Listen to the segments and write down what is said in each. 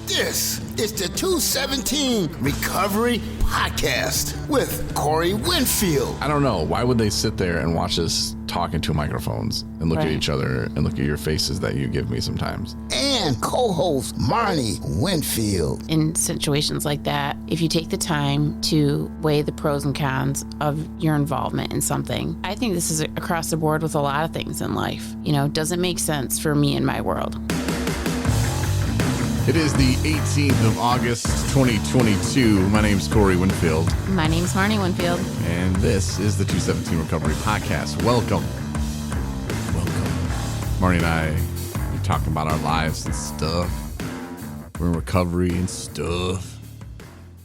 This is the 217 Recovery Podcast with Corey Winfield. I don't know. Why would they sit there and watch us talk into microphones and look at each other and look at your faces that you give me sometimes? And co-host Marnie Winfield. In situations like that, if you take the time to weigh the pros and cons of your involvement in something, I think this is across the board with a lot of things in life. You know, does it make sense for me in my world? It is the 18th of August, 2022. My name's Corey Winfield. My name's Marnie Winfield. And this is the 217 Recovery Podcast. Welcome. Marnie and I are talking about our lives and stuff. We're in recovery and stuff.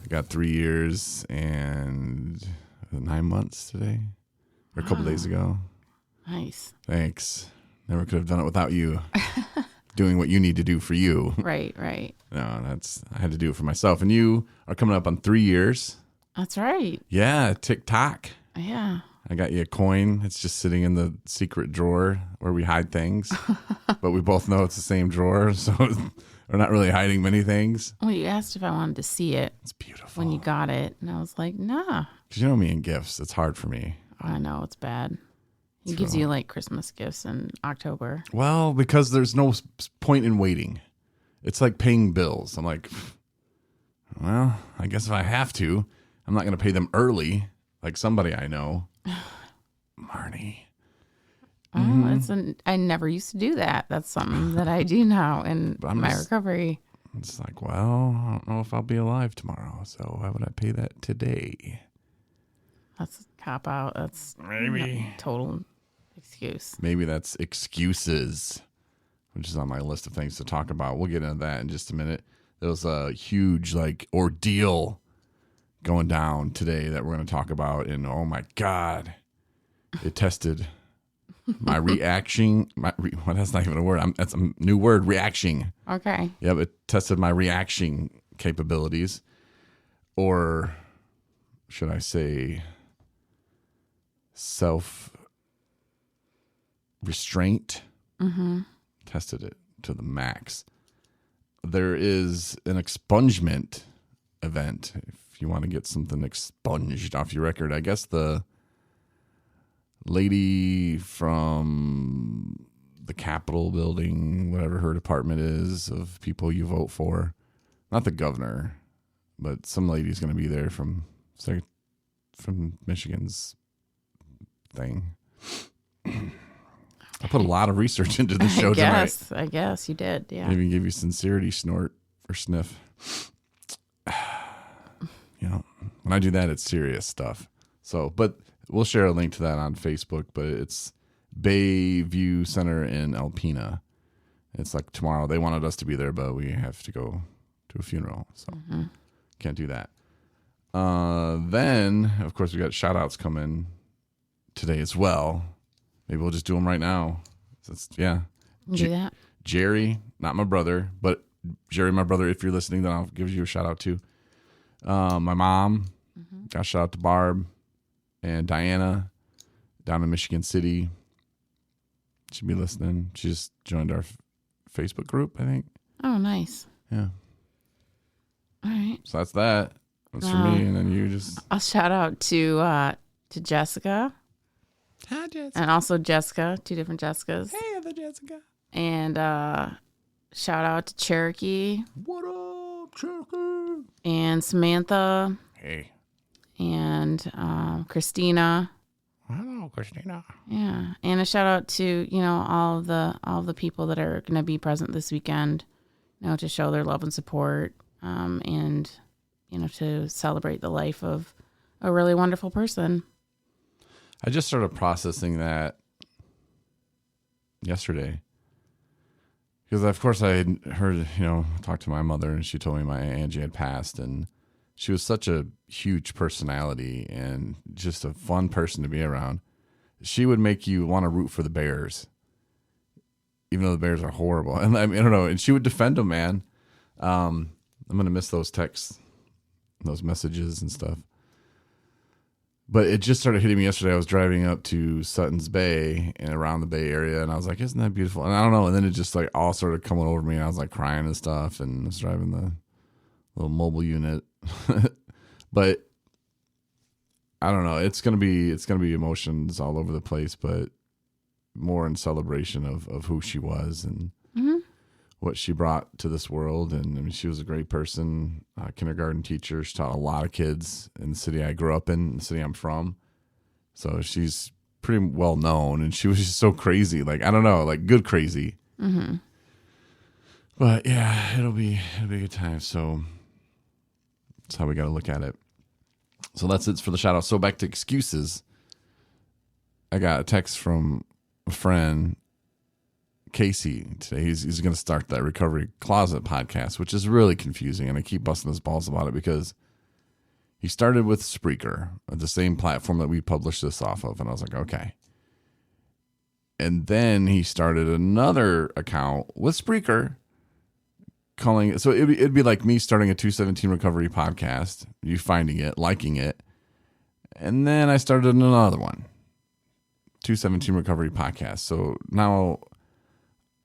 I got 3 years and 9 months today. Or a couple days ago. Nice. Thanks. Never could have done it without you. Doing what you need to do for you. Right. No, I had to do it for myself. And you are coming up on 3 years. That's right. Yeah, TikTok. Yeah. I got you a coin. It's just sitting in the secret drawer where we hide things. But we both know it's the same drawer, so we're not really hiding many things. Well, you asked if I wanted to see it. It's beautiful. When you got it. And I was like, nah. Because you know me and gifts. It's hard for me. I know, it's bad. He gives you like Christmas gifts in October. Well, because there's no point in waiting. It's like paying bills. I'm like, well, I guess if I have to, I'm not going to pay them early like somebody I know. Marnie. Oh, I never used to do that. That's something that I do now in my recovery. It's like, well, I don't know if I'll be alive tomorrow, so why would I pay that today? That's a cop out. That's maybe total excuse. Maybe that's excuses, which is on my list of things to talk about. We'll get into that in just a minute. There was a huge ordeal going down today that we're going to talk about, and oh my God, it tested my reaction. Well, that's not even a word. That's a new word, reaction. Okay. Yep, it tested my reaction capabilities, or should I say self-restraint. Tested it to the max. There is an expungement event if you want to get something expunged off your record. I guess the lady from the Capitol building, whatever her department is of people you vote for, not the governor, but some lady's going to be there from Michigan's thing. I put a lot of research into the show tonight. I guess you did, yeah. Maybe give you sincerity snort or sniff. You know, when I do that, it's serious stuff. So, but we'll share a link to that on Facebook, but it's Bayview Center in Alpena. It's like tomorrow. They wanted us to be there, but we have to go to a funeral, so can't do that. Then, of course, we got shout outs coming today as well. Maybe we'll just do them right now. Yeah. Do that. Jerry, not my brother, but Jerry, my brother, if you're listening, then I'll give you a shout out too. My mom, got a shout out to Barb and Diana down in Michigan City. She'll be listening. She just joined our Facebook group, I think. Oh, nice. Yeah. All right. So that's that. That's for me, and then you just... I'll shout out to Jessica. Hi, Jessica. And also Jessica, two different Jessicas. Hey, other Jessica. And shout out to Cherokee. What up, Cherokee? And Samantha. Hey. And Christina. Hello, Christina. Yeah. And a shout out to, all of the people that are going to be present this weekend, to show their love and support, and, to celebrate the life of a really wonderful person. I just started processing that yesterday because, of course, I had heard, talk to my mother, and she told me my Aunt Angie had passed, and she was such a huge personality and just a fun person to be around. She would make you want to root for the Bears, even though the Bears are horrible. And I don't know. And she would defend them, man. I'm going to miss those texts, those messages and stuff. But it just started hitting me yesterday. I was driving up to Sutton's Bay and around the Bay Area, and I was like, isn't that beautiful? And I don't know. And then it just like all started coming over me, and I was like crying and stuff, and I was driving the little mobile unit. But I don't know. It's gonna be emotions all over the place, but more in celebration of who she was and what she brought to this world. And I mean, she was a great person, kindergarten teacher. She taught a lot of kids in the city I grew up in, the city I'm from. So she's pretty well known, and she was just so crazy. Like, I don't know, like good crazy. Mm-hmm. But yeah, it'll be a good time. So that's how we got to look at it. So that's it for the shout out. So back to excuses. I got a text from a friend, Casey, today. He's going to start that Recovery Closet podcast, which is really confusing, and I keep busting his balls about it because he started with Spreaker, the same platform that we published this off of, and I was like, okay. And then he started another account with Spreaker, calling it, so it'd be like me starting a 217 Recovery podcast, you finding it, liking it, and then I started another one, 217 Recovery podcast. So now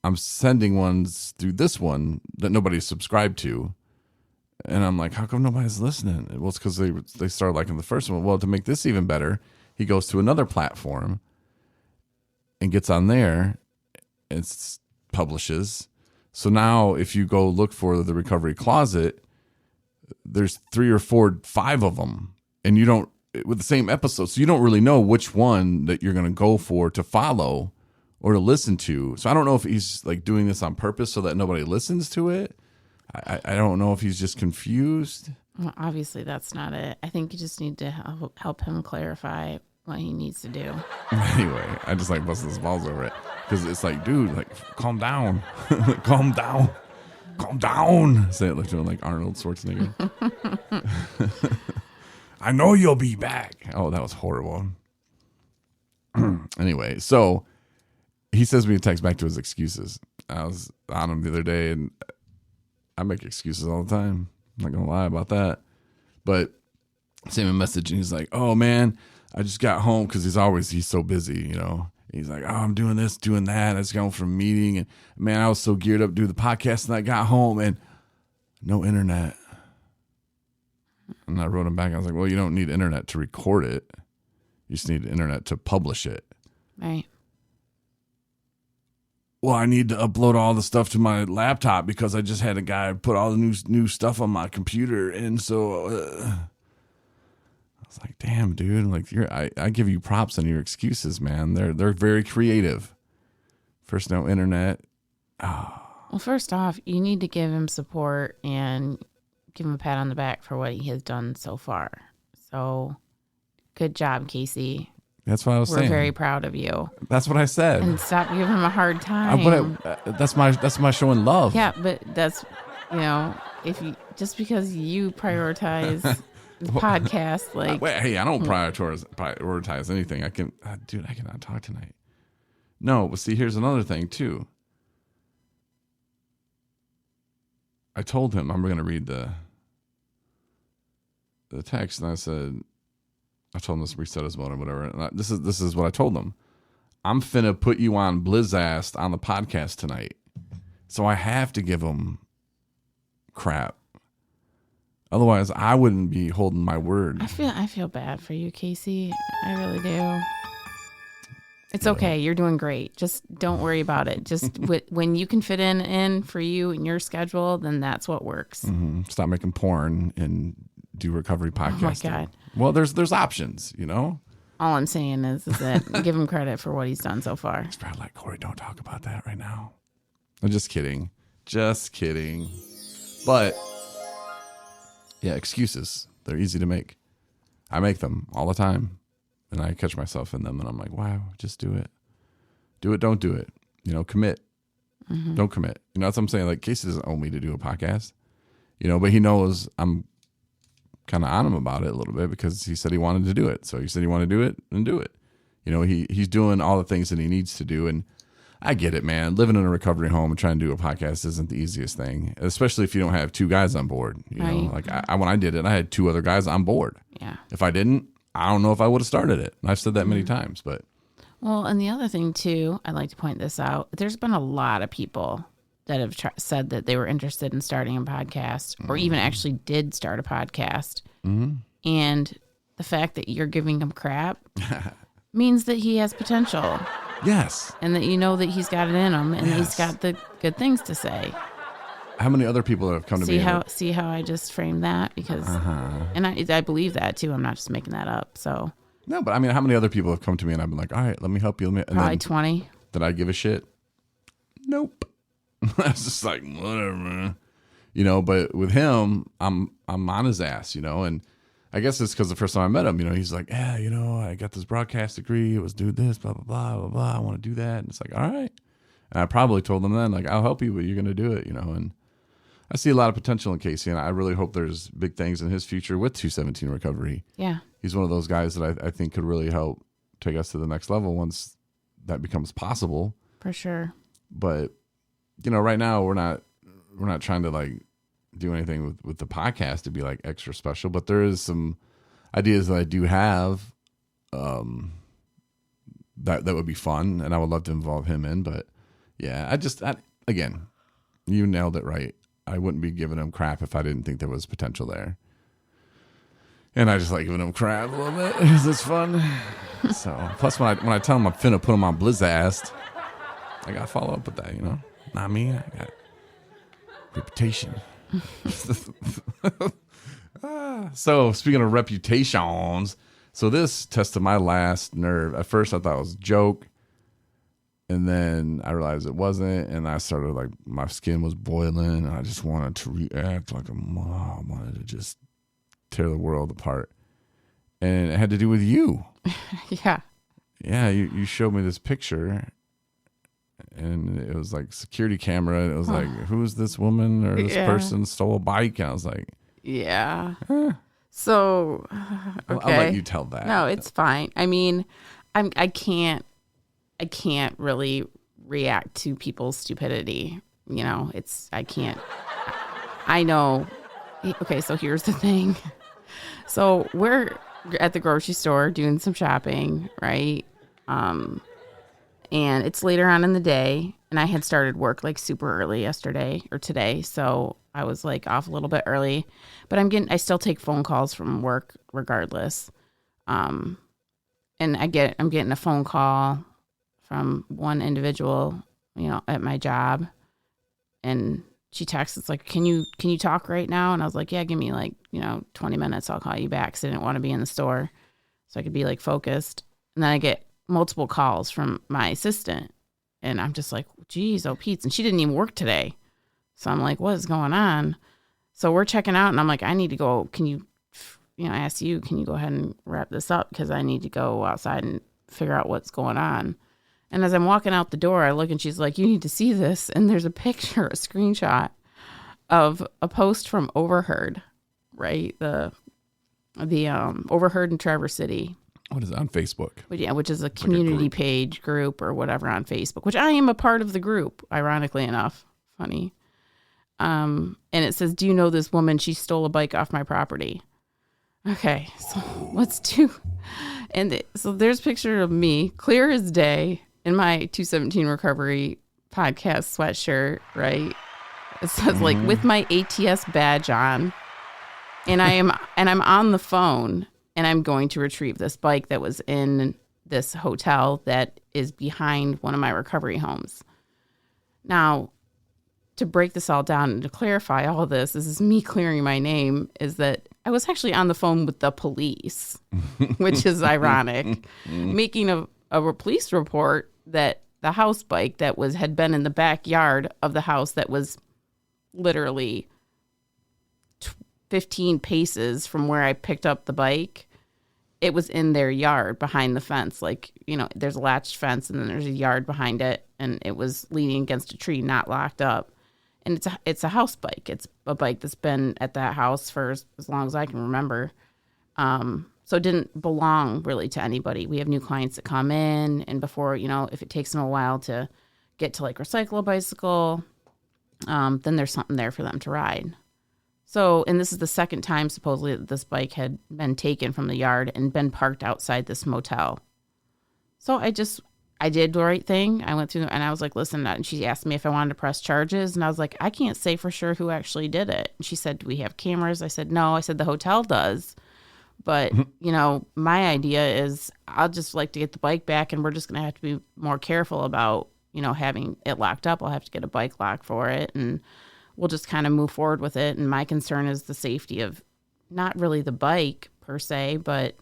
I'm sending ones through this one that nobody's subscribed to. And I'm like, how come nobody's listening? Well, it's because they started liking the first one. Well, to make this even better, he goes to another platform and gets on there and publishes. So now if you go look for the Recovery Closet, there's 3 or 4, 5 of them. And you don't, with the same episode. So you don't really know which one that you're going to go for to follow or to listen to. So I don't know if he's like doing this on purpose so that nobody listens to it. I don't know if he's just confused. Well, obviously that's not it. I think you just need to help him clarify what he needs to do. Anyway, I just like busting his balls over it because it's like, dude, like calm down, calm down, calm down. Say it like doing like Arnold Schwarzenegger. I know you'll be back. Oh, that was horrible. Anyway, so he sends me a text back to his excuses. I was on him the other day, and I make excuses all the time. I'm not going to lie about that. But sent him a message, and he's like, oh, man, I just got home because he's so busy, you know. He's like, oh, I'm doing this, doing that. I just got home from a meeting, and, man, I was so geared up to do the podcast, and I got home, and no internet. And I wrote him back. I was like, well, you don't need internet to record it. You just need internet to publish it. Right. Well, I need to upload all the stuff to my laptop because I just had a guy put all the new stuff on my computer. And so I was like, damn, dude, like I give you props on your excuses, man. They're very creative. First, no internet. Oh. Well, first off, you need to give him support and give him a pat on the back for what he has done so far. So good job, Casey. That's what I was saying. We're very proud of you. That's what I said. And stop giving him a hard time. That's my showing love. Yeah, but that's, if you just because you prioritize the podcast, like hey, I don't prioritize anything. I cannot talk tonight. No, but see, here's another thing too. I told him I'm going to read the text, and I told him to reset his mode or whatever. And this is what I told him. I'm finna put you on Blizzast on the podcast tonight. So I have to give him crap. Otherwise, I wouldn't be holding my word. I feel bad for you, Casey. I really do. It's okay. You're doing great. Just don't worry about it. Just when you can fit in for you and your schedule, then that's what works. Mm-hmm. Stop making porn and do recovery podcasting. Oh my God. Well, there's options, you know? All I'm saying is that give him credit for what he's done so far. It's probably like, Corey, don't talk about that right now. I'm just kidding. Just kidding. But, yeah, excuses. They're easy to make. I make them all the time. And I catch myself in them, and I'm like, wow, just do it. Do it, don't do it. Commit. Mm-hmm. Don't commit. That's what I'm saying. Like, Casey doesn't owe me to do a podcast, but he knows I'm kind of on him about it a little bit because he said he wanted to do it. So he said he wanted to do it, and do it. He's doing all the things that he needs to do. And I get it, man. Living in a recovery home and trying to do a podcast isn't the easiest thing, especially if you don't have 2 guys on board. Like when I did it, I had 2 other guys on board. Yeah. If I didn't, I don't know if I would have started it. I've said that many times, but. Well, and the other thing too, I'd like to point this out. There's been a lot of people that have said that they were interested in starting a podcast or even actually did start a podcast. And the fact that you're giving him crap means that he has potential. Yes. And that you know that he's got it in him and he's got the good things to say. How many other people have come to me? See how I just framed that? Because, and I believe that too. I'm not just making that up. So. No, but I mean, how many other people have come to me and I've been like, all right, let me help you. And probably 20. Did I give a shit? Nope. I was just like, whatever, man. You know, but with him, I'm on his ass, you know, and I guess it's because the first time I met him, you know, he's like, yeah, you know, I got this broadcast degree. It was do this, blah, blah, blah, blah, blah. I want to do that. And it's like, all right. And I probably told him then, like, I'll help you, but you're going to do it, you know. And I see a lot of potential in Casey, and I really hope there's big things in his future with 217 Recovery. Yeah. He's one of those guys that I think could really help take us to the next level once that becomes possible. For sure. But, you know, right now we're not trying to like do anything with the podcast to be like extra special, but there is some ideas that I do have that would be fun, and I would love to involve him in. But yeah, again, you nailed it right. I wouldn't be giving him crap if I didn't think there was potential there. And I just like giving him crap a little bit because it's fun. So plus when I tell him I'm finna put him on Blizzast, I gotta follow up with that, you know. Not me. I got reputation. So speaking of reputations, so this tested my last nerve. At first I thought it was a joke, and then I realized it wasn't, and I started like my skin was boiling, and I just wanted to react like a mom. I wanted to just tear the world apart, and it had to do with you. Yeah, you showed me this picture, and it was like security camera, and it was like, who's this woman or this person stole a bike? And I was like, so okay, I'll let you tell that. No, it's fine. I mean, I can't really react to people's stupidity, you know. I know. Okay, so here's the thing. So we're at the grocery store doing some shopping, right? And it's later on in the day, and I had started work like super early yesterday or today, so I was like off a little bit early, but I still take phone calls from work regardless. And I'm getting a phone call from one individual, you know, at my job, and she texts, it's like, can you talk right now? And I was like, yeah, give me like, 20 minutes. I'll call you back. Cause I didn't want to be in the store so I could be like focused. And then I get multiple calls from my assistant, and I'm just like, geez, oh, Pete. And she didn't even work today. So I'm like, what is going on? So we're checking out, and I'm like, I need to go. Can you, I asked you, can you go ahead and wrap this up? Cause I need to go outside and figure out what's going on. And as I'm walking out the door, I look, and she's like, you need to see this. And there's a picture, a screenshot of a post from Overheard, right? The Overheard in Traverse City. What is it, on Facebook? Yeah, which is a community page group or whatever on Facebook, which I am a part of the group, ironically enough. Funny. And it says, do you know this woman? She stole a bike off my property. Okay, so let's do. And so there's a picture of me, clear as day, in my 217 Recovery podcast sweatshirt, right? It says like with my ATS badge on, and I'm on the phone, and I'm going to retrieve this bike that was in this hotel that is behind one of my recovery homes. Now, to break this all down and to clarify all this is me clearing my name, is that I was actually on the phone with the police, which is ironic, making a police report that the house bike that had been in the backyard of the house that was literally 15 paces from where I picked up the bike, it was in their yard behind the fence. Like, there's a latched fence, and then there's a yard behind it, and it was leaning against a tree, not locked up. And it's a house bike. It's a bike that's been at that house for as long as I can remember. So it didn't belong really to anybody. We have new clients that come in, and before, if it takes them a while to get to like recycle a bicycle, then there's something there for them to ride. So, and this is the second time supposedly that this bike had been taken from the yard and been parked outside this motel. So I did the right thing. I went through and I was like, listen, and she asked me if I wanted to press charges. And I was like, I can't say for sure who actually did it. And she said, do we have cameras? I said, no. I said, the hotel does. But, my idea is I'll just like to get the bike back, and we're just going to have to be more careful about, having it locked up. I'll have to get a bike lock for it, and we'll just kind of move forward with it. And my concern is the safety of not really the bike per se, but,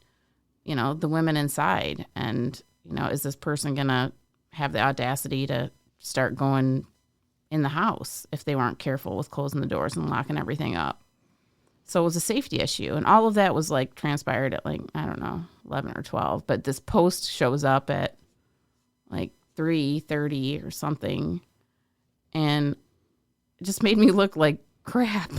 the women inside. And, is this person going to have the audacity to start going in the house if they weren't careful with closing the doors and locking everything up? So it was a safety issue. And all of that was like transpired at 11 or 12. But this post shows up at 3:30 or something. And it just made me look like crap.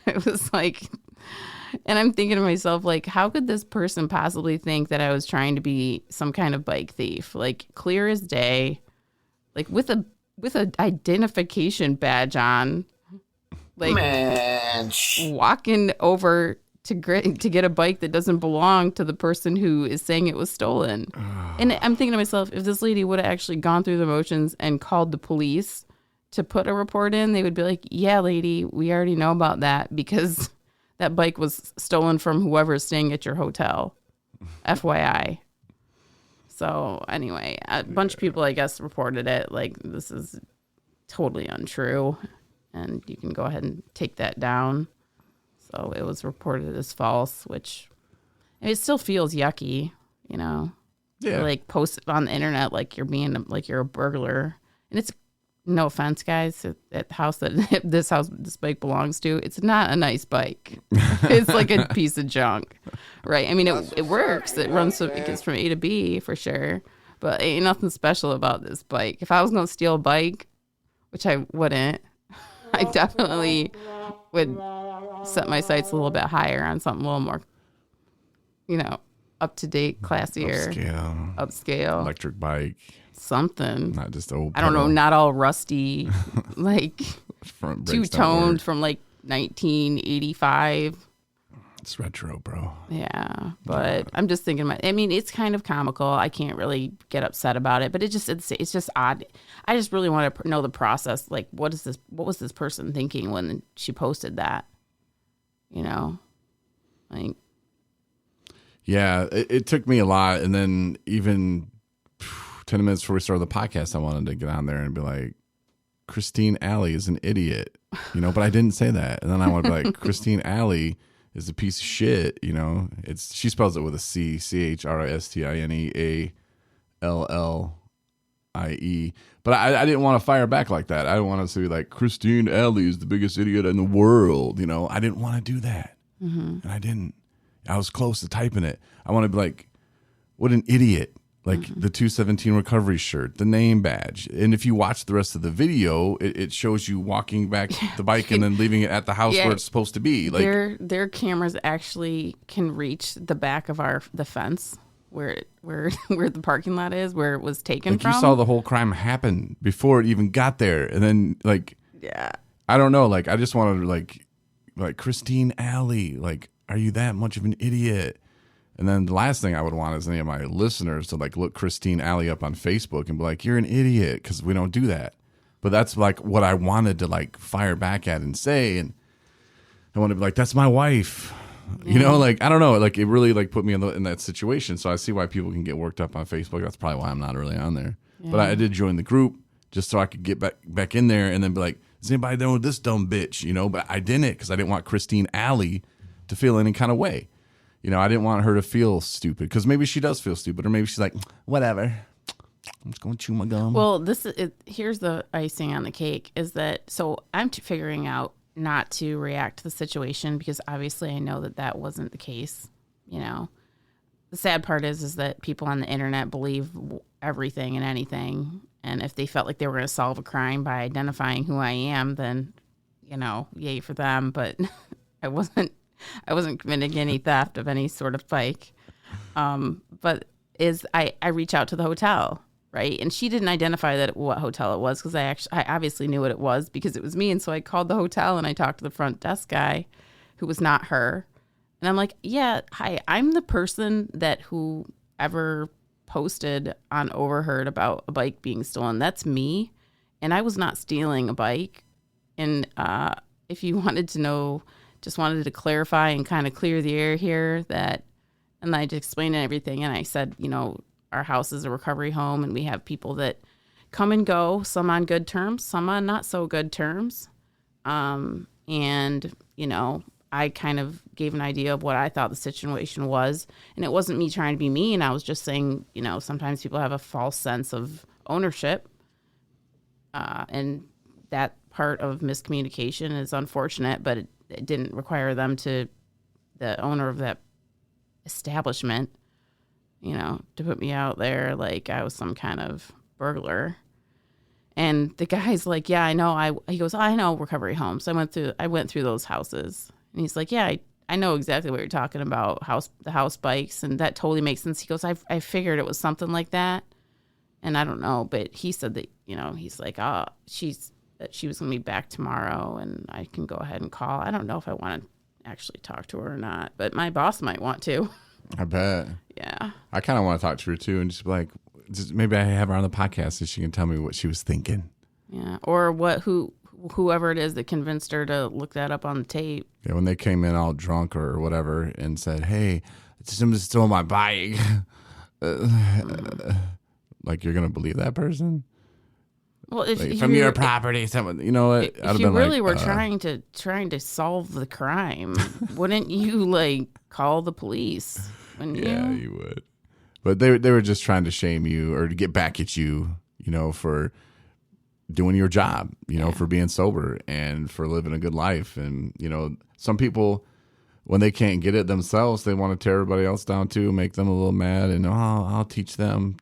It was and I'm thinking to myself, how could this person possibly think that I was trying to be some kind of bike thief? Clear as day, with a identification badge on. Man, walking over to get a bike that doesn't belong to the person who is saying it was stolen. And I'm thinking to myself, if this lady would have actually gone through the motions and called the police to put a report in, they would be like, yeah, lady, we already know about that because that bike was stolen from whoever's staying at your hotel. FYI. So anyway, a bunch of people, I guess, reported it. This is totally untrue. And you can go ahead and take that down. So it was reported as false, which it still feels yucky, Yeah. Post it on the internet you're a burglar. And it's, no offense, guys, at the house that this bike belongs to, it's not a nice bike. It's like a piece of junk, right? I mean, it works. It runs, it gets from A to B for sure. But ain't nothing special about this bike. If I was going to steal a bike, which I wouldn't, I definitely would set my sights a little bit higher on something a little more, up to date, classier, upscale, electric bike, something. not just old. I don't know, not all rusty, front two toned from 1985. It's retro, bro. Yeah, but I'm just thinking. It's kind of comical. I can't really get upset about it, but it's just odd. I just really want to know the process. What was this person thinking when she posted that? Yeah, it took me a lot, and then even 10 minutes before we started the podcast, I wanted to get on there and be like, Christine Alley is an idiot, but I didn't say that, and then I want to be like, Christine Alley is a piece of shit, she spells it with a C, CHRISTINEALLIE. But I didn't want to fire back like that. I didn't want to say Christine Alley is the biggest idiot in the world. I didn't want to do that. Mm-hmm. And I didn't. I was close to typing it. I want to be like, what an idiot. The 217 recovery shirt, the name badge. And if you watch the rest of the video, it shows you walking back the bike and then leaving it at the house where it's supposed to be. Their cameras actually can reach the back of the fence where the parking lot is, where it was taken from. You saw the whole crime happen before it even got there. And then yeah. I don't know. I just wanted to Christine Alley, are you that much of an idiot? And then the last thing I would want is any of my listeners to look Christine Alley up on Facebook and be like, you're an idiot, because we don't do that. But that's what I wanted to fire back at and say. And I wanted to be like, that's my wife. Yeah. I don't know. It really put me in that situation. So I see why people can get worked up on Facebook. That's probably why I'm not really on there. Yeah. But I did join the group just so I could get back in there and then be like, does anybody know this dumb bitch? But I didn't, because I didn't want Christine Alley to feel any kind of way. I didn't want her to feel stupid, because maybe she does feel stupid, or maybe she's like, whatever, I'm just going to chew my gum. Well, here's the icing on the cake is that, so I'm figuring out not to react to the situation, because obviously I know that wasn't the case. The sad part is that people on the internet believe everything and anything. And if they felt like they were going to solve a crime by identifying who I am, then, yay for them. But I wasn't committing any theft of any sort of bike. But I reach out to the hotel, right? And she didn't identify what hotel it was, because I obviously knew what it was because it was me. And so I called the hotel and I talked to the front desk guy, who was not her. And I'm like, yeah, hi, I'm the person that whoever posted on Overheard about a bike being stolen. That's me. And I was not stealing a bike. And if you wanted to know, just wanted to clarify and kind of clear the air here and I just explained everything. And I said, our house is a recovery home and we have people that come and go, some on good terms, some on not so good terms. I kind of gave an idea of what I thought the situation was. And it wasn't me trying to be mean. I was just saying, sometimes people have a false sense of ownership. And that part of miscommunication is unfortunate, but it didn't require the owner of that establishment, to put me out there like I was some kind of burglar. And the guy's like, yeah, I know. He goes, I know recovery homes. So I went through those houses. And he's like, yeah, I know exactly what you're talking about, the house bikes. And that totally makes sense. He goes, I figured it was something like that. And I don't know. But he said that, he's like, she was going to be back tomorrow and I can go ahead and call. I don't know if I want to actually talk to her or not, but my boss might want to. I bet. Yeah. I kind of want to talk to her too and just be like, maybe I have her on the podcast so she can tell me what she was thinking. Yeah. Or whoever it is that convinced her to look that up on the tape. Yeah, when they came in all drunk or whatever and said, hey, somebody stole my bike. Like, you're going to believe that person? Well, if like, from your property, someone, you know what? If you really were trying to solve the crime, wouldn't you call the police? Yeah, you would. But they were just trying to shame you or to get back at you, for doing your job, for being sober and for living a good life. And, some people, when they can't get it themselves, they want to tear everybody else down too, make them a little mad. And, I'll teach them.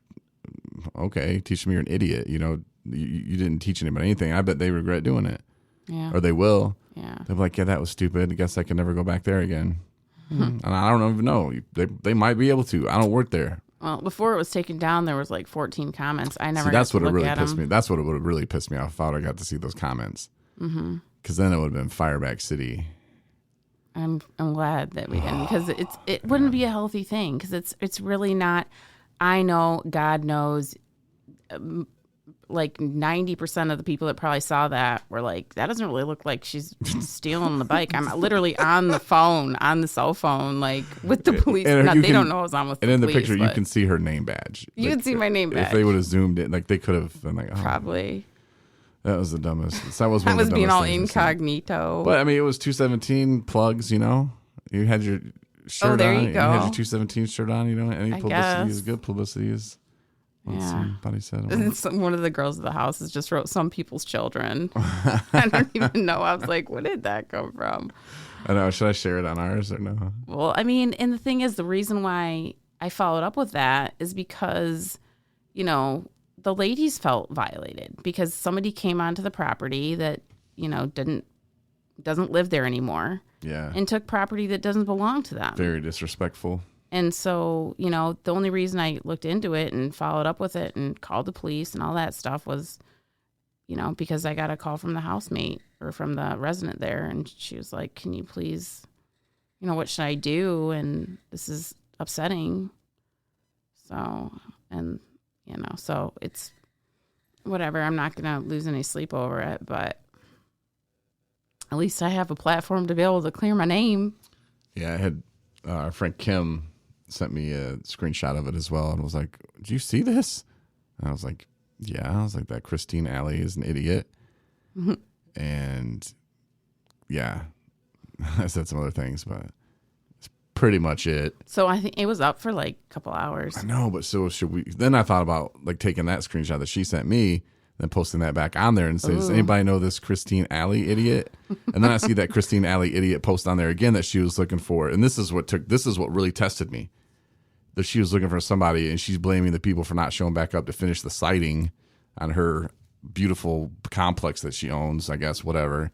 Okay, teach them you're an idiot. You didn't teach anybody anything. I bet they regret doing it. Yeah. Or they will. Yeah. They'll be like, yeah, that was stupid. I guess I can never go back there again. And I don't even know. They might be able to. I don't work there. Well, before it was taken down, there was 14 comments. I never. That's what it really pissed me. That's what it would have really pissed me off if I would have got to see those comments. Because then it would have been Fireback City. I'm glad that we didn't, because it wouldn't be a healthy thing, because it's really not. I know, God knows, 90% of the people that probably saw that were like, that doesn't really look like she's stealing the bike. I'm literally on the cell phone, with the police. They don't know I was on with the police. And in the picture, you can see her name badge. You can see my name badge. If they would have zoomed in, they could have been like, oh. Probably. That was the dumbest. That was one I was of the being all dumbest incognito. But, it was 217 plugs, You had your shirt on. There you go. You had your 217 shirt on, Any publicity guess. is good publicity is. Somebody said. One of the girls of the house just wrote "some people's children." I don't even know. I was like, "Where did that come from?" I know. Should I share it on ours or no? Well, and the thing is, the reason why I followed up with that is because, the ladies felt violated because somebody came onto the property that doesn't live there anymore. Yeah. And took property that doesn't belong to them. Very disrespectful. And so, the only reason I looked into it and followed up with it and called the police and all that stuff was, because I got a call from the housemate or from the resident there. And she was like, can you please, what should I do? And this is upsetting. So, so it's whatever. I'm not going to lose any sleep over it, but at least I have a platform to be able to clear my name. Yeah, I had our friend Kim sent me a screenshot of it as well and was like, did you see this? And I was like, yeah. I was like, that Christine Alley is an idiot. And yeah, I said some other things, but it's pretty much it. So I think it was up for a couple hours. I know, but so should we? Then I thought about taking that screenshot that she sent me, then posting that back on there and say, does anybody know this Christine Alley idiot? And then I see that Christine Alley idiot post on there again that she was looking for. And this is what really tested me. That she was looking for somebody and she's blaming the people for not showing back up to finish the siding on her beautiful complex that she owns, I guess, whatever.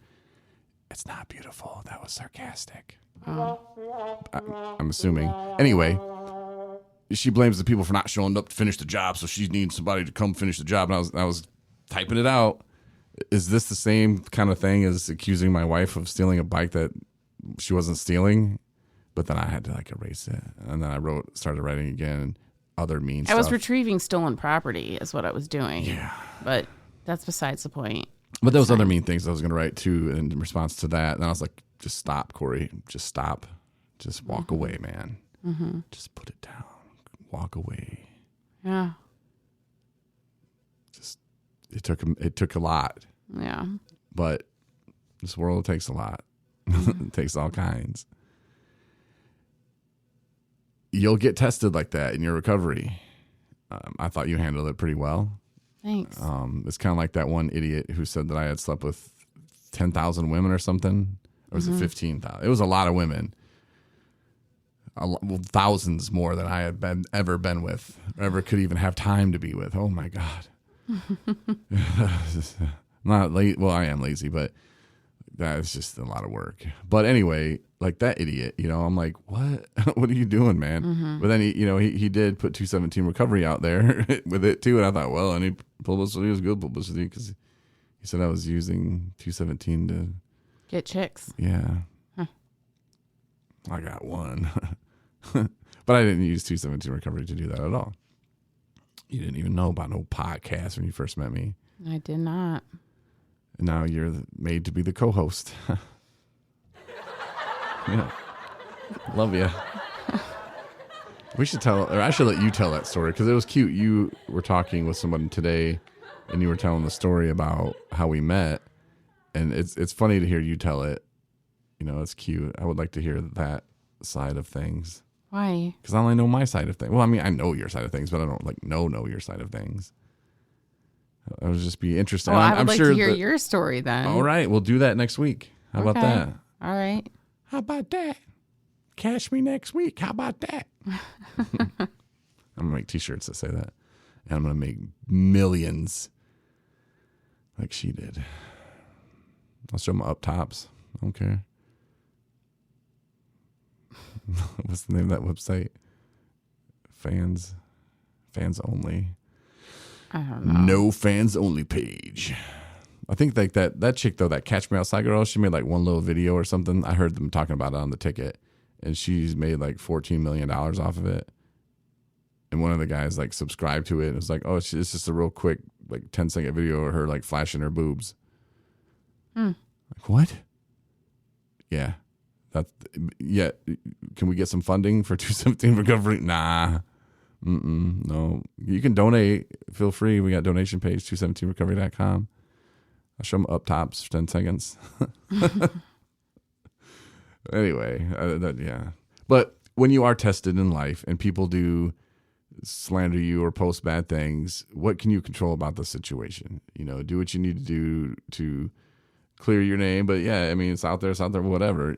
It's not beautiful. That was sarcastic. I'm assuming. Anyway, she blames the people for not showing up to finish the job, so she needs somebody to come finish the job. And I was typing it out. Is this the same kind of thing as accusing my wife of stealing a bike that she wasn't stealing, but then I had to like erase it. And then I started writing again, other mean stuff. I was retrieving stolen property is what I was doing. Yeah. But that's besides the point. But there was other mean things I was going to write too in response to that. And I was like, just stop, Corey. Just stop. Just walk away, man. Mm-hmm. Just put it down. Walk away. Yeah. Just it took a lot. Yeah. But this world takes a lot. It takes all kinds. You'll get tested like that in your recovery. I thought you handled it pretty well. Thanks. It's kind of like that one idiot who said that I had slept with 10,000 women or something. Or was it 15,000? It was a lot of women. Well, thousands more than I had ever been with, or ever could even have time to be with. Oh my God. Not late. Well, I am lazy, but that is just a lot of work. But anyway, like that idiot, I'm like, what? What are you doing, man? Mm-hmm. But then he did put 217 recovery out there with it too. And I thought, well, any publicity is good publicity, because he said I was using 217 to get chicks. Yeah. Huh. I got one. But I didn't use 217 recovery to do that at all. You didn't even know about no podcast when you first met me. I did not. And now you're made to be the co-host. Yeah. Love you. We should I should let you tell that story, because it was cute. You were talking with someone today and you were telling the story about how we met, and it's funny to hear you tell it. It's cute. I would like to hear that side of things. Why? Because I only know my side of things. Well, I mean, I know your side of things, but I don't know your side of things. It would just be interesting. Well, I would I'm like sure to hear your story then. All right, we'll do that next week. How about that? All right. How about that? Cash me next week. How about that? I'm going to make t-shirts that say that. And I'm going to make millions like she did. I'll show them up tops. I don't care. What's the name of that website? Fans only. I don't know. No fans only page. I think like that chick though, that Catch Me Outside girl, she made like one little video or something. I heard them talking about it on the ticket, and she's made like $14 million off of it. And one of the guys like subscribed to it and was like, oh, it's just a real quick like 10-second video of her like flashing her boobs. Like, what? Yeah. Yeah. Can we get some funding for 217 recovery? Nah. No. You can donate. Feel free. We got donation page, 217recovery.com. I'll show them up tops for 10 seconds. Anyway, yeah. But when you are tested in life and people do slander you or post bad things, what can you control about the situation? Do what you need to do to clear your name. But yeah, I mean, it's out there, whatever,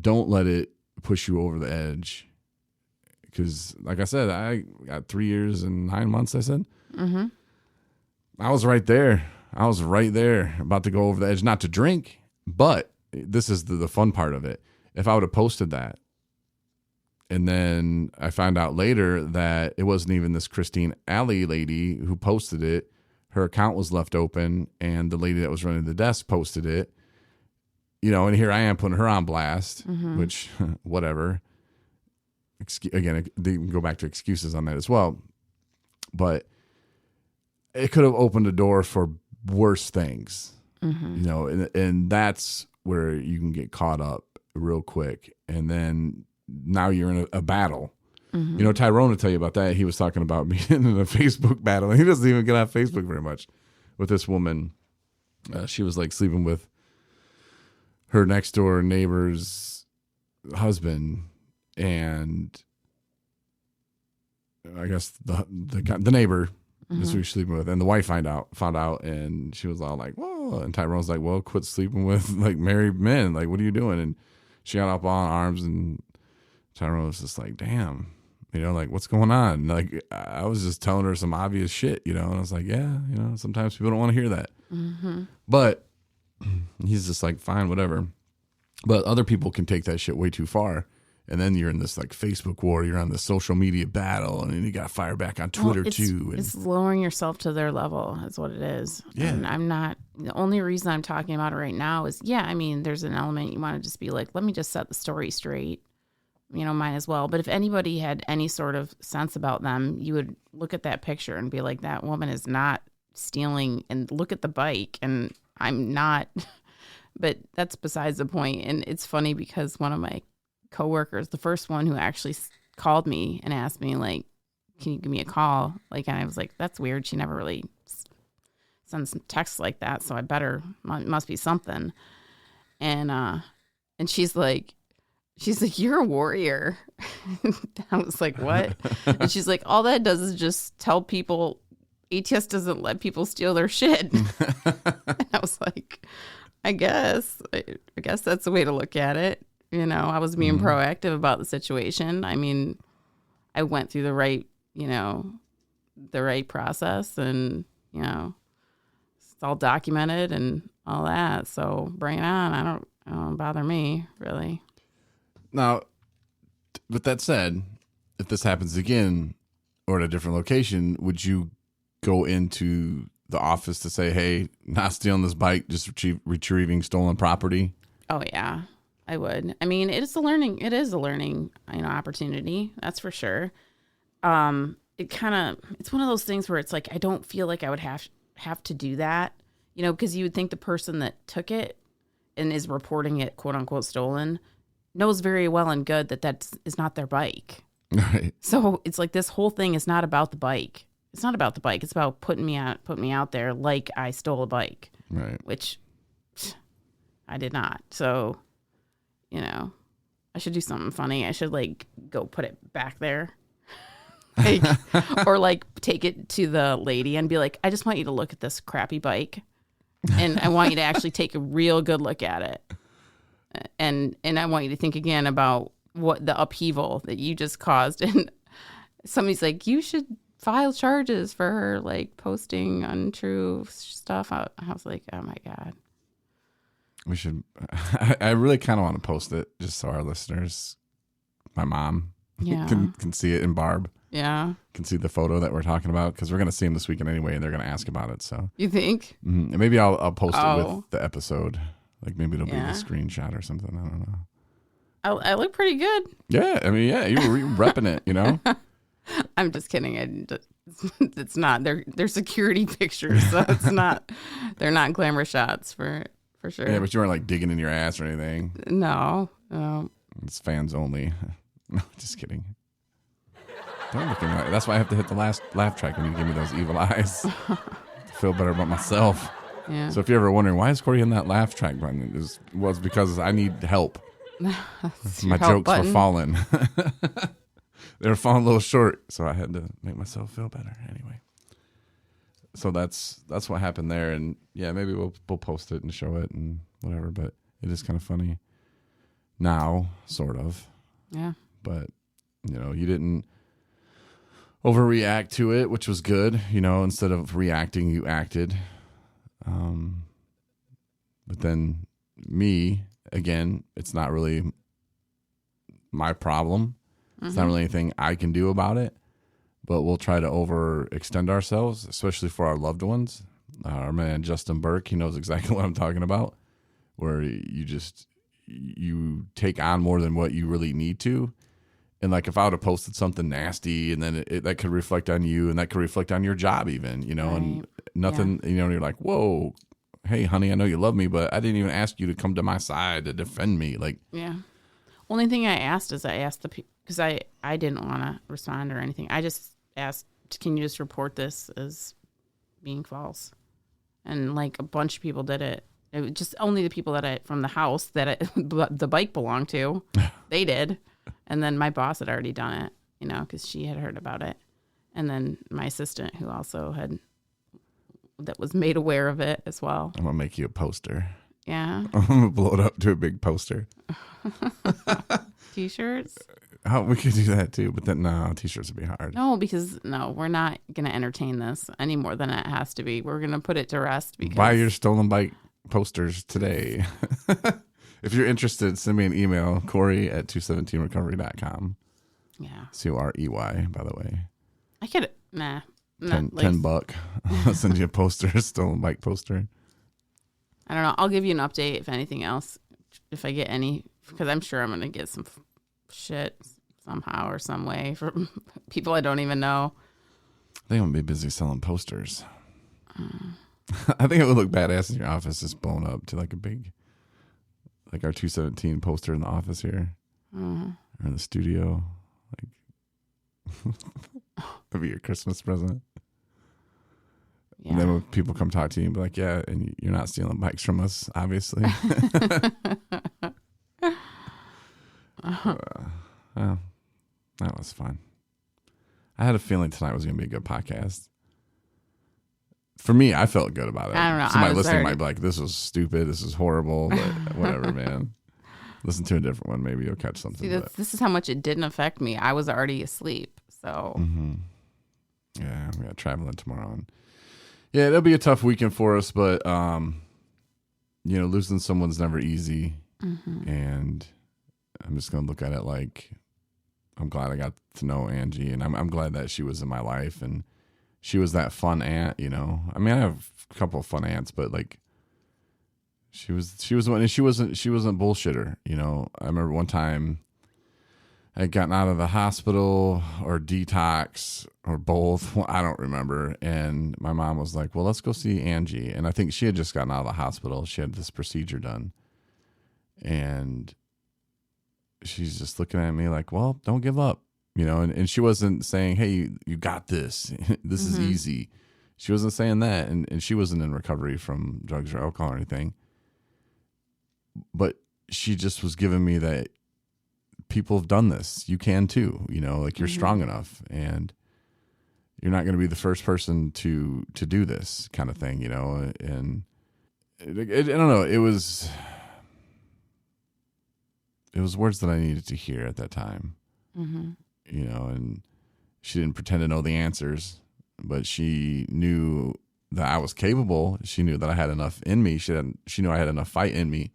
don't let it push you over the edge. Because like I said, I got 3 years and 9 months, I said. Mm-hmm. I was right there. About to go over the edge, not to drink, but this is the fun part of it. If I would have posted that, and then I found out later that it wasn't even this Christine Alley lady who posted it. Her account was left open, and the lady that was running the desk posted it. And here I am putting her on blast, which, whatever. Again, they can go back to excuses on that as well. But it could have opened a door for worse things, and that's where you can get caught up real quick. And then now you're in a battle. Tyrone will tell you about that. He was talking about being in a Facebook battle. He doesn't even get on Facebook very much with this woman. She was like sleeping with her next door neighbor's husband, and I guess the neighbor is who she's sleeping with, and the wife found out, and she was all like, "Whoa!" And Tyrone's like, "Well, quit sleeping with like married men. Like, what are you doing?" And she got up on arms, and Tyrone was just like, "Damn." Like, what's going on? Like, I was just telling her some obvious shit, and I was like, yeah, sometimes people don't want to hear that. But he's just like, fine, whatever. But other people can take that shit way too far And then you're in this like Facebook war. You're on the social media battle, and then you got to fire back on Twitter too. And It's lowering yourself to their level is what it is. Yeah. And I'm not, the only reason I'm talking about it right now is, I mean, there's an element you want to just be like, let me just set the story straight. Might as well. But if anybody had any sort of sense about them, you would look at that picture and be like, that woman is not stealing, and look at the bike. And I'm not, but that's besides the point. And it's funny because one of my coworkers, the first one who actually called me and asked me, like, can you give me a call? Like, and I was like, that's weird. She never really sends texts like that. So I must be something. And she's like, you're a warrior. I was like, what? And she's like, all that does is just tell people ATS doesn't let people steal their shit. And I was like, I guess that's the way to look at it. I was being proactive about the situation. I mean, I went through the right process, and, it's all documented and all that. So bring it on. It don't bother me, really. Now, with that said, if this happens again or at a different location, would you go into the office to say, hey, not stealing this bike, just retrieving stolen property? Oh, yeah, I would. I mean, it is a learning opportunity. That's for sure. It's one of those things where it's like, I don't feel like I would have to do that, because you would think the person that took it and is reporting it, quote unquote, stolen, knows very well and good that is not their bike. Right. So it's like this whole thing is not about the bike. It's not about the bike. It's about putting me out there like I stole a bike. Right. Which I did not. So, I should do something funny. I should like go put it back there. Like, or like take it to the lady and be like, I just want you to look at this crappy bike. And I want you to actually take a real good look at it. And I want you to think again about what the upheaval that you just caused. And somebody's like, you should file charges for her, like, posting untrue stuff. I was like, oh my God. We should. I really kind of want to post it just so our listeners, my mom, can see it, and Barb can see the photo that we're talking about, because we're going to see them this weekend anyway, and they're going to ask about it. So you think? And maybe I'll post it with the episode. Like maybe it'll be the screenshot or something. I don't know. I look pretty good. Yeah, I mean, you were repping it, I'm just kidding. It's not. They're security pictures, so it's not. They're not glamour shots for sure. Yeah, but you weren't like digging in your ass or anything. No. It's fans only. No, just kidding. Don't look at me. That's why I have to hit the last laugh track when you give me those evil eyes. To feel better about myself. Yeah. So if you're ever wondering why is Corey in that laugh track button, it was because I need help. My jokes were falling. They were falling a little short, so I had to make myself feel better. Anyway, so that's what happened there, and yeah, maybe we'll post it and show it and whatever. But it is kind of funny now, sort of. Yeah. But you didn't overreact to it, which was good. Instead of reacting, you acted. But then me, again, it's not really my problem. It's not really anything I can do about it, but we'll try to overextend ourselves, especially for our loved ones. Our man, Justin Burke, he knows exactly what I'm talking about, where you take on more than what you really need to. And like if I would have posted something nasty, and then that could reflect on you, and that could reflect on your job even, Right. and nothing, and you're like, whoa, hey, honey, I know you love me, but I didn't even ask you to come to my side to defend me. Like, yeah. Only thing I asked because I didn't want to respond or anything. I just asked, can you just report this as being false? And like a bunch of people did it. It was just only the people from the house that the bike belonged to, they did. And then my boss had already done it, because she had heard about it. And then my assistant, who also that was made aware of it as well. I'm going to make you a poster. Yeah. I'm going to blow it up to a big poster. T-shirts? Oh, we could do that too, but then no, T-shirts would be hard. No, because we're not going to entertain this any more than it has to be. We're going to put it to rest. Because Buy your stolen bike posters today. If you're interested, send me an email, Corey@217recovery.com. Yeah. Corey, by the way. I could, nah. $10. I'll send you a poster, still a bike poster. I don't know. I'll give you an update if anything else, if I get any, because I'm sure I'm going to get some shit somehow or some way from people I don't even know. They won't be busy selling posters. I think it would look badass in your office, just blown up to like a big, like our 217 poster in the office here, or in the studio. Like, that'd be your Christmas present. Yeah. And then when people come talk to you and be like, yeah, and you're not stealing bikes from us, obviously. Well, that was fun. I had a feeling tonight was going to be a good podcast. For me, I felt good about it. I don't know. Somebody listening might be like, this was stupid. This is horrible. But whatever, man. Listen to a different one. Maybe you'll catch something. See, this is how much it didn't affect me. I was already asleep. So. Mm-hmm. Yeah, we got traveling tomorrow. And yeah, it'll be a tough weekend for us. But, losing someone's never easy. Mm-hmm. And I'm just going to look at it like, I'm glad I got to know Angie, and I'm glad that she was in my life, and she was that fun aunt, I mean, I have a couple of fun aunts, but like she was one, and she wasn't bullshitter. I remember one time I had gotten out of the hospital or detox or both. I don't remember. And my mom was like, well, let's go see Angie. And I think she had just gotten out of the hospital. She had this procedure done. And she's just looking at me like, well, don't give up, and she wasn't saying, hey, you got this. This is easy. She wasn't saying that. And she wasn't in recovery from drugs or alcohol or anything. But she just was giving me that people have done this. You can too, like you're strong enough, and you're not going to be the first person to do this kind of thing, and I don't know. It was words that I needed to hear at that time, and she didn't pretend to know the answers, but she knew that I was capable. She knew that I had enough in me. She knew I had enough fight in me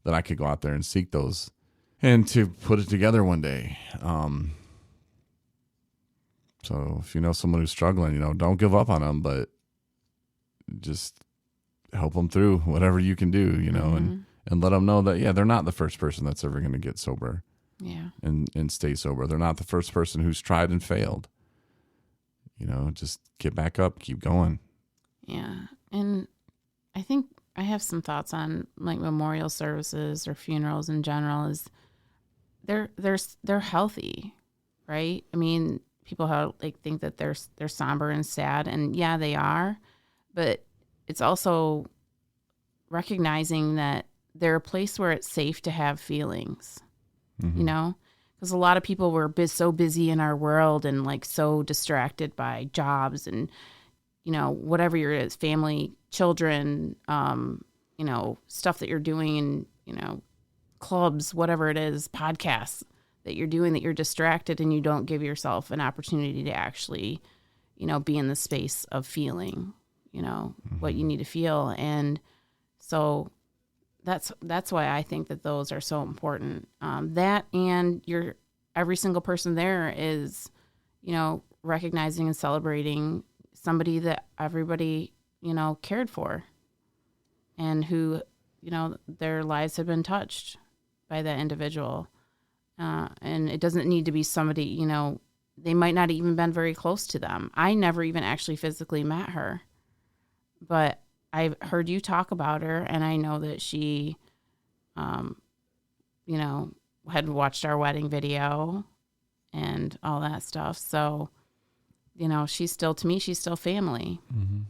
that I could go out there and seek those and to put it together one day. So if you know someone who's struggling, don't give up on them, but just help them through whatever you can do, and let them know that, yeah, they're not the first person that's ever going to get sober. Yeah. And stay sober. They're not the first person who's tried and failed. Just get back up, keep going. Yeah. And I think I have some thoughts on like memorial services or funerals in general. Is they're healthy, right? I mean, people think that they're somber and sad, and yeah, they are, but it's also recognizing that they're a place where it's safe to have feelings, because a lot of people were so busy in our world and like so distracted by jobs and, whatever your is, family, children, stuff that you're doing and, clubs, whatever it is, podcasts that you're doing, that you're distracted and you don't give yourself an opportunity to actually, be in the space of feeling, what you need to feel. And so that's why I think that those are so important. That and every single person there is, recognizing and celebrating somebody that everybody, cared for and who, their lives have been touched by that individual. And it doesn't need to be somebody, they might not even been very close to them. I never even actually physically met her, but I've heard you talk about her, and I know that she, had watched our wedding video and all that stuff. So, she's still, to me, she's still family. Mm-hmm.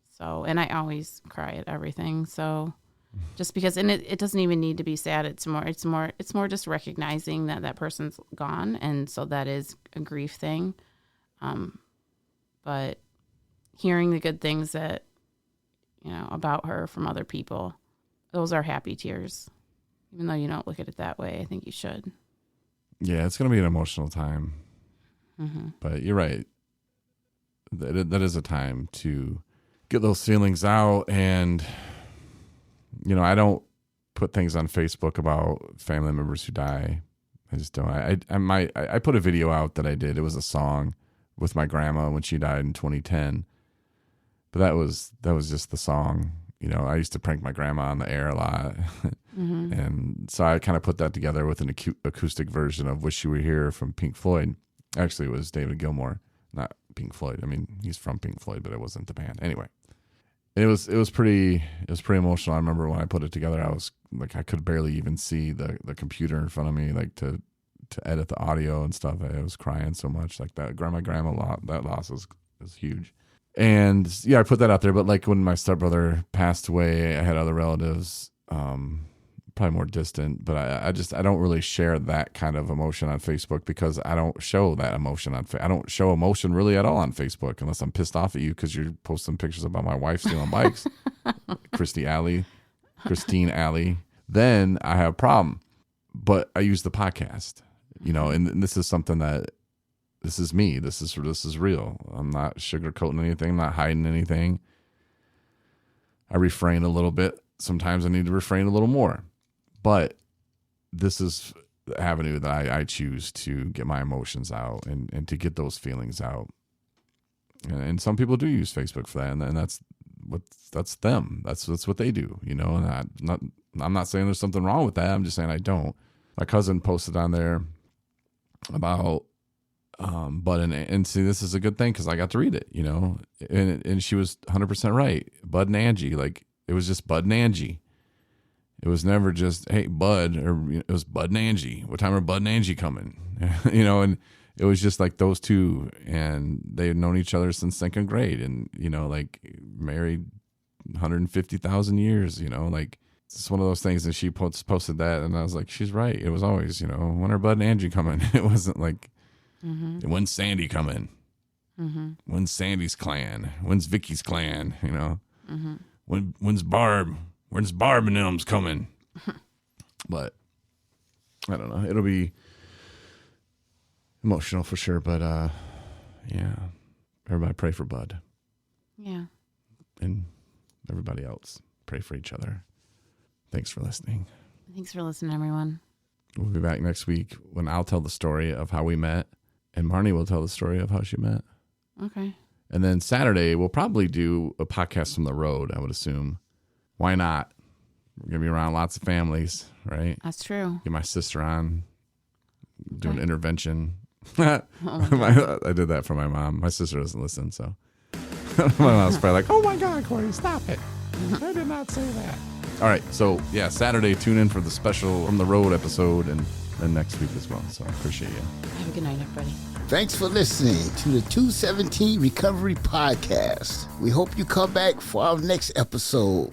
So, and I always cry at everything. So just because, and it doesn't even need to be sad. It's more just recognizing that person's gone. And so that is a grief thing. But hearing the good things that, about her from other people, those are happy tears. Even though you don't look at it that way, I think you should. Yeah, it's going to be an emotional time. Mm-hmm. But you're right. That is a time to get those feelings out. And, I don't put things on Facebook about family members who die. I just don't. I put a video out that I did. It was a song with my grandma when she died in 2010. But that was just the song. You know, I used to prank my grandma on the air a lot. Mm-hmm. And so I kind of put that together with an acoustic version of Wish You Were Here from Pink Floyd. Actually, it was David Gilmour, not Pink Floyd. I mean, he's from Pink Floyd, but it wasn't the band. Anyway, it was pretty emotional. I remember when I put it together, I was like, I could barely even see the computer in front of me, like to edit the audio and stuff. I was crying so much. Like that grandma that loss was huge. And yeah, I put that out there. But like when my stepbrother passed away, I had other relatives, probably more distant, but I don't really share that kind of emotion on Facebook because I don't show that emotion I don't show emotion really at all on Facebook unless I'm pissed off at you because you're posting pictures about my wife stealing bikes, Christine Alley. Then I have a problem. But I use the podcast, you know, and this is something that this is me. This is real. I'm not sugarcoating anything. I'm not hiding anything. I refrain a little bit. Sometimes I need to refrain a little more. But this is the avenue that I choose to get my emotions out and to get those feelings out. And some people do use Facebook for that, and that's them. That's what they do, you know. And I'm not saying there's something wrong with that. I'm just saying I don't. My cousin posted on there about Bud and see, this is a good thing because I got to read it, you know. And she was 100% right. Bud and Angie, like it was just Bud and Angie. It was never just, hey, Bud, or it was Bud and Angie. What time are Bud and Angie coming? You know, and it was just like those two, and they had known each other since second grade, and you know, like married 150,000 years. You know, like it's one of those things. And she posted that, and I was like, she's right. It was always, you know, when are Bud and Angie coming? It wasn't like, when's Sandy coming? When's Sandy's clan? When's Vicky's clan? You know, when's Barb? When's Barb and them's coming? But I don't know. It'll be emotional for sure. But yeah, everybody pray for Bud. Yeah. And everybody else, pray for each other. Thanks for listening. Thanks for listening, everyone. We'll be back next week when I'll tell the story of how we met, and Marnie will tell the story of how she met. Okay. And then Saturday, we'll probably do a podcast from the road, I would assume. Why not? We're going to be around lots of families, right? That's true. Get my sister on, do an intervention. Oh I did that for my mom. My sister doesn't listen, so. My mom's probably like, oh my God, Corey, stop it. I did not say that. All right, so yeah, Saturday, tune in for the special From the Road episode, and then next week as well. So I appreciate you. Have a good night, everybody. Thanks for listening to the 217 Recovery Podcast. We hope you come back for our next episode.